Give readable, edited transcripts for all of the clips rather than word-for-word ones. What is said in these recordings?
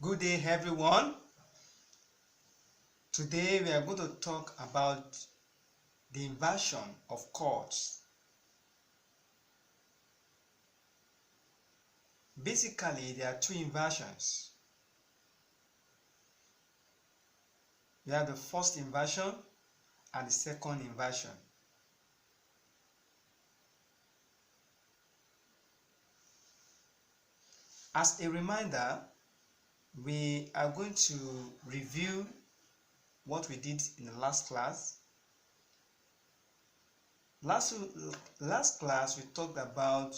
Good day, everyone. Today we are going to talk about the inversion of chords. Basically, there are two inversions. We have the first inversion and the second inversion. As a reminder, we are going to review what we did in the last class. Last class we talked about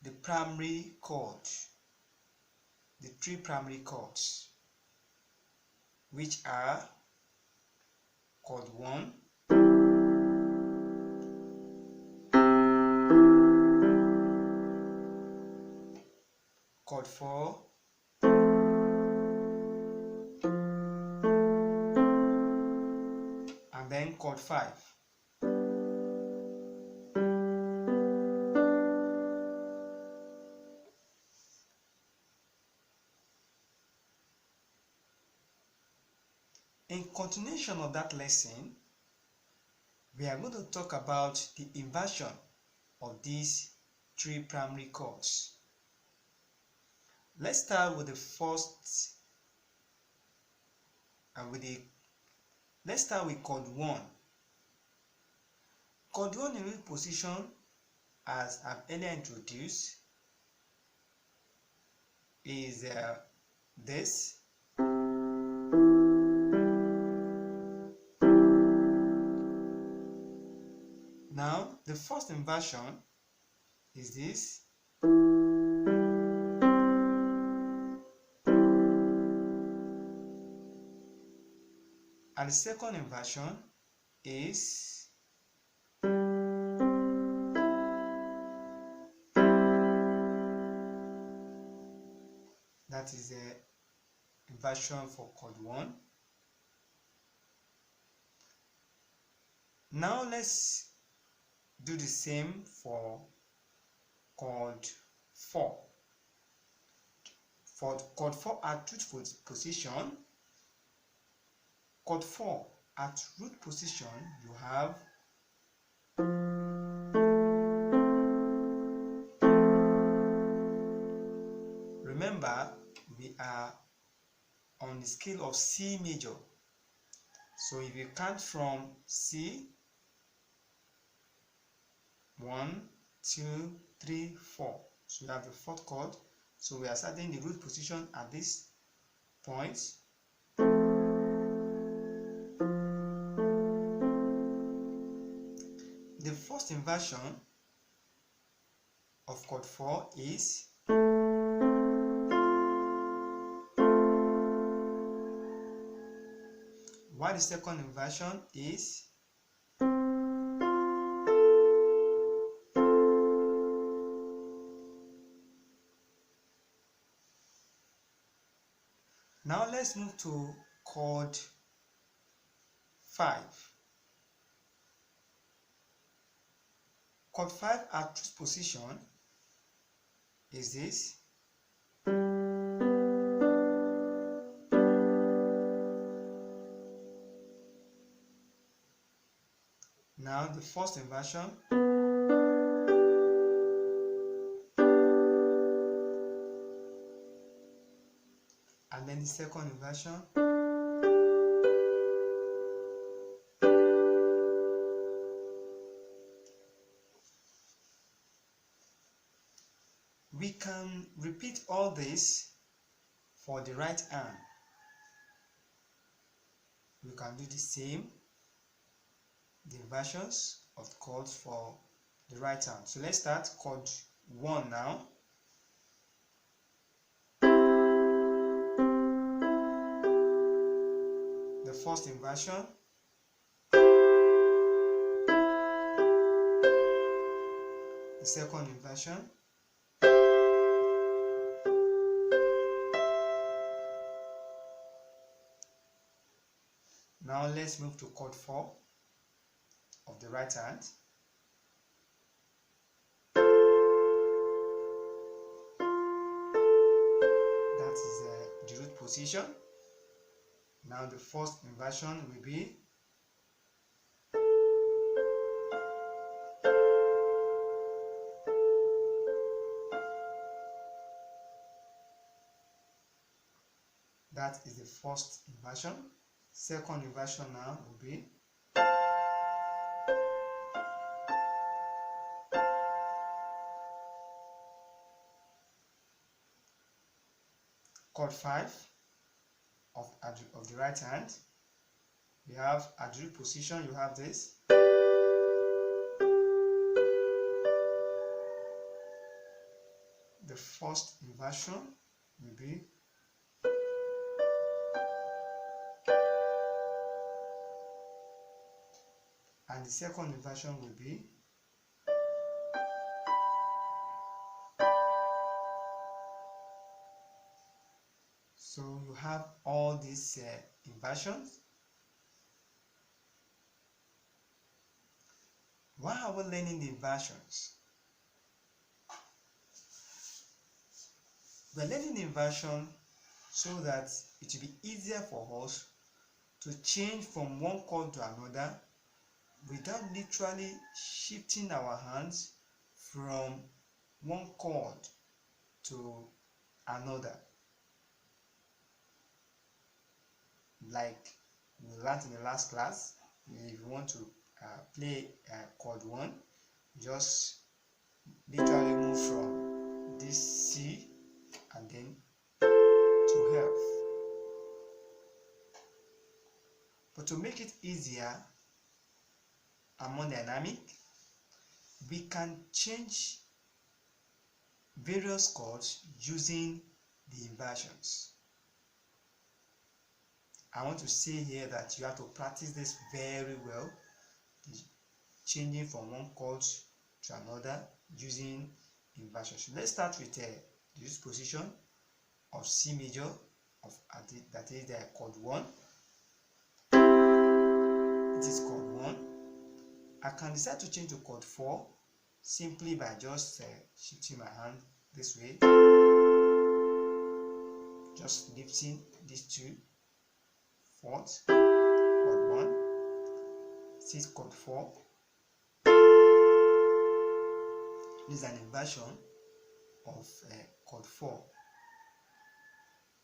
the primary chord, the three primary chords, which are chord 1, chord 4, and then chord 5. In continuation of that lesson, we are going to talk about the inversion of these three primary chords. Let's start with the first let's start with chord 1. Chord 1 in root position, as I've earlier introduced, is this. Now, the first inversion is this. And the second inversion is that is the inversion for chord 1. Now let's do the same for chord 4. For chord 4 at root position, chord 4 at root position, you have remember we are on the scale of C major. So if you count from C, 1, 2, 3, 4. So you have the fourth chord. So we are starting the root position at this point. The first inversion of chord 4 is while the second inversion is now let's move to chord 5. Chord 5 at root position is this. Now the first inversion and then the second inversion. We can repeat all this for the right hand. We can do the same, the inversions of chords for the right hand. So let's start chord 1 now. The first inversion, the second inversion, now let's move to chord 4 of the right hand. position. Now the first inversion will be that is the first inversion. Second inversion now will be chord 5 of the right hand. We have adjunct position, you have this. The first inversion will be and the second inversion will be so you have all these inversions. Why are we learning the inversions? We're learning the inversion so that it will be easier for us to change from one chord to another without literally shifting our hands from one chord to another. Like we learned in the last class, if you want to play chord 1, just literally move from this C and then to F. But to make it easier and more dynamic, we can change various chords using the inversions. I want to say here that you have to practice this very well, changing from one chord to another using inversions. Let's start with this position of C major that is the chord 1. It is chord 1. I can decide to change to chord 4 simply by just shifting my hand this way, just lifting these two. Fourth, chord 1, sixth, chord 4. This is an inversion of chord 4,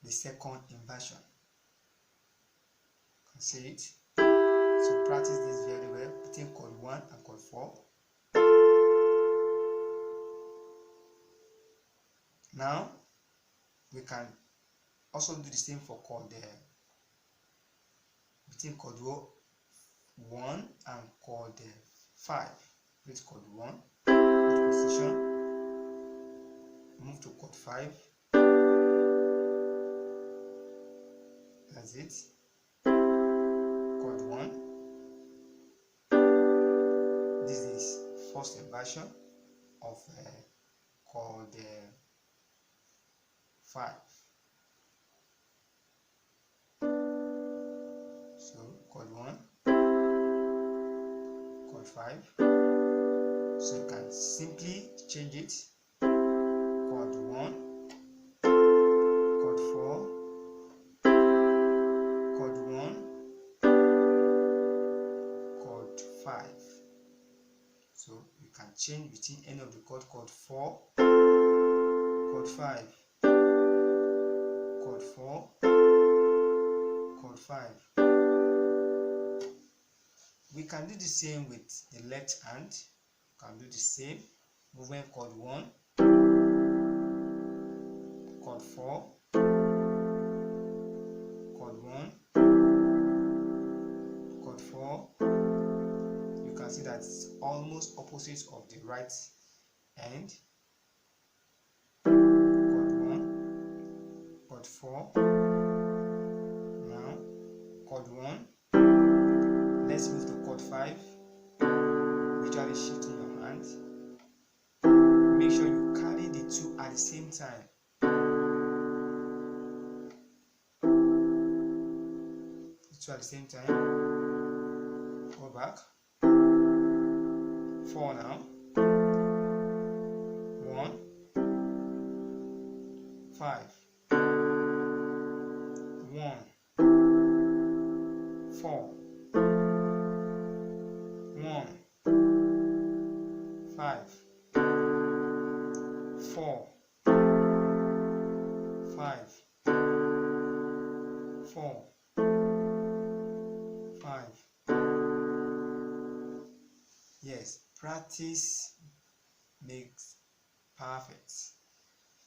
the second inversion. You can see it. So practice this very well between chord 1 and chord 4. Now we can also do the same for chord between chord 1 and chord 5. With chord 1, position, move to chord 5. That's it. Chord 1. This is first inversion of chord 5. So chord 1, chord 5. So you can simply change it. Chord 1, chord 4, chord 1, chord 5. So you can change between any of the chord 4, chord 5, chord 4, chord 5. We can do the same with the left hand. You can do the same, moving chord 1, chord 4, chord 1, chord 4. You can see that it's almost opposite of the right end. Chord 1, chord 4. Now chord 1. Let's move to chord 5. Literally shifting your hand. Make sure you carry the two at the same time. The two at the same time. Go back. 4 now. 1, 5. 5, 4, 5, 4, 5. Yes, practice makes perfect.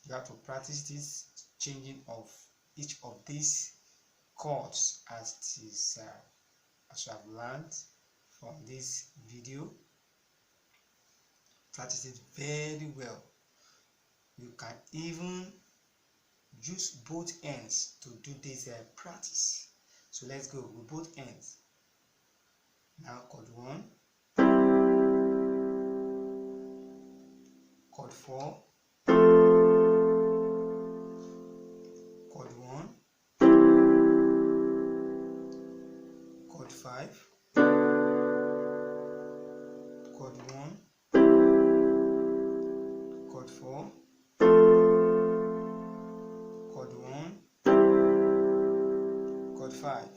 You have to practice this changing of each of these chords as you have learned from this video. Practice it very well. You can even use both ends to do this practice. So let's go with both ends. Now chord 1, chord 4, chord 1, chord 5, chord 1, chord 4, chord 1, chord 5,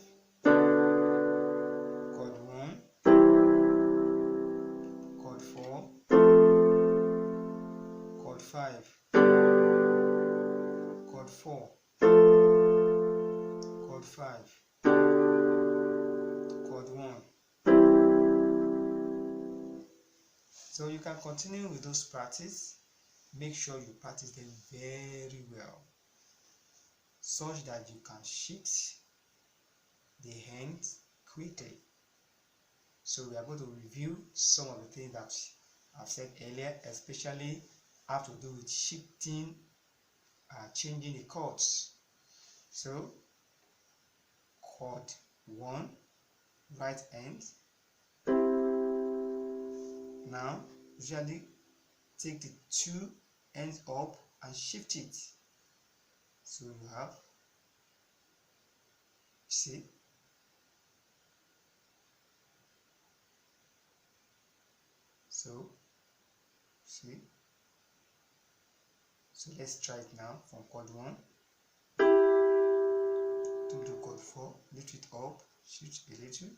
chord 1, chord 4, chord 5, chord 4, chord 5, chord 1. So you can continue with those practice. Make sure you practice them very well, such that you can shift the hands quickly. So we are going to review some of the things that I've said earlier, especially have to do with shifting, changing the chords. So chord 1, right hand. Now usually take the two ends up and shift it. So you have, see, so see. So let's try it now from chord 1 to the chord 4. Lift it up, shift a little,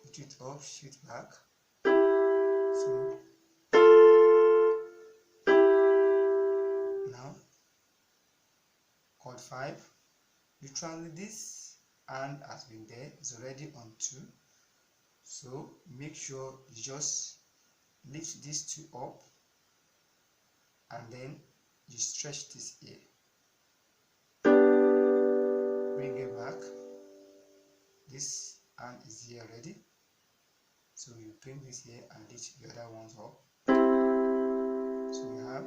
lift it up, shift back. So now chord 5. Literally this hand has been there, it's already on 2. So make sure you just lift these two up and then you stretch this here. Bring it back. This hand is here already. So you bring this here and lift the other ones up. So we have,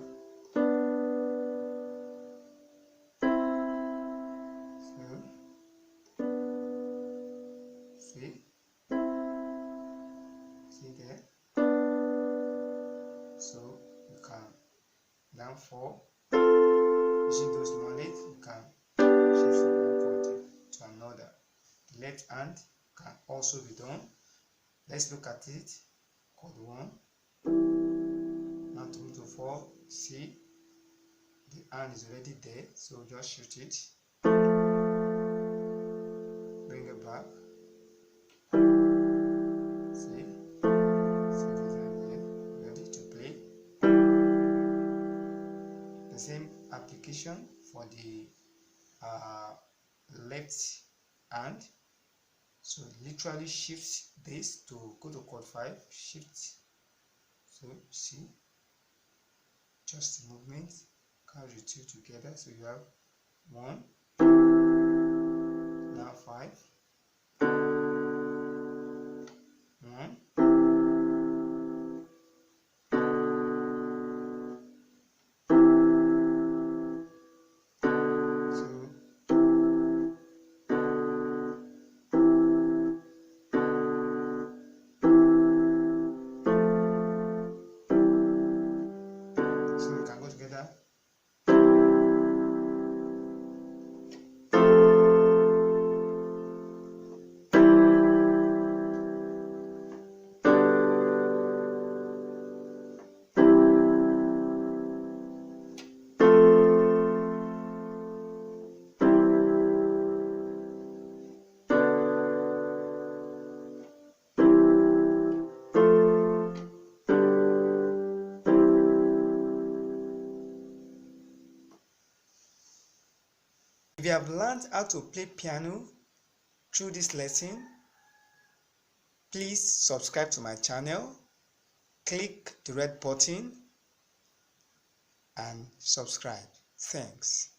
see there. So you can now for using those knowledge, you can shift from one chord to another. The left hand can also be done. Let's look at it. Chord 1. Now to move to 4. See, the hand is already there, so just shift it. Bring it back. See this hand here, ready to play. The same application for the left hand. So literally shift this to go to chord 5, shift. So see, just the movement, carry the two together. So you have 1, now 5, 1, 2, so we can go together. you have learned how to play piano through this lesson, please subscribe to my channel, click the red button and subscribe. Thanks.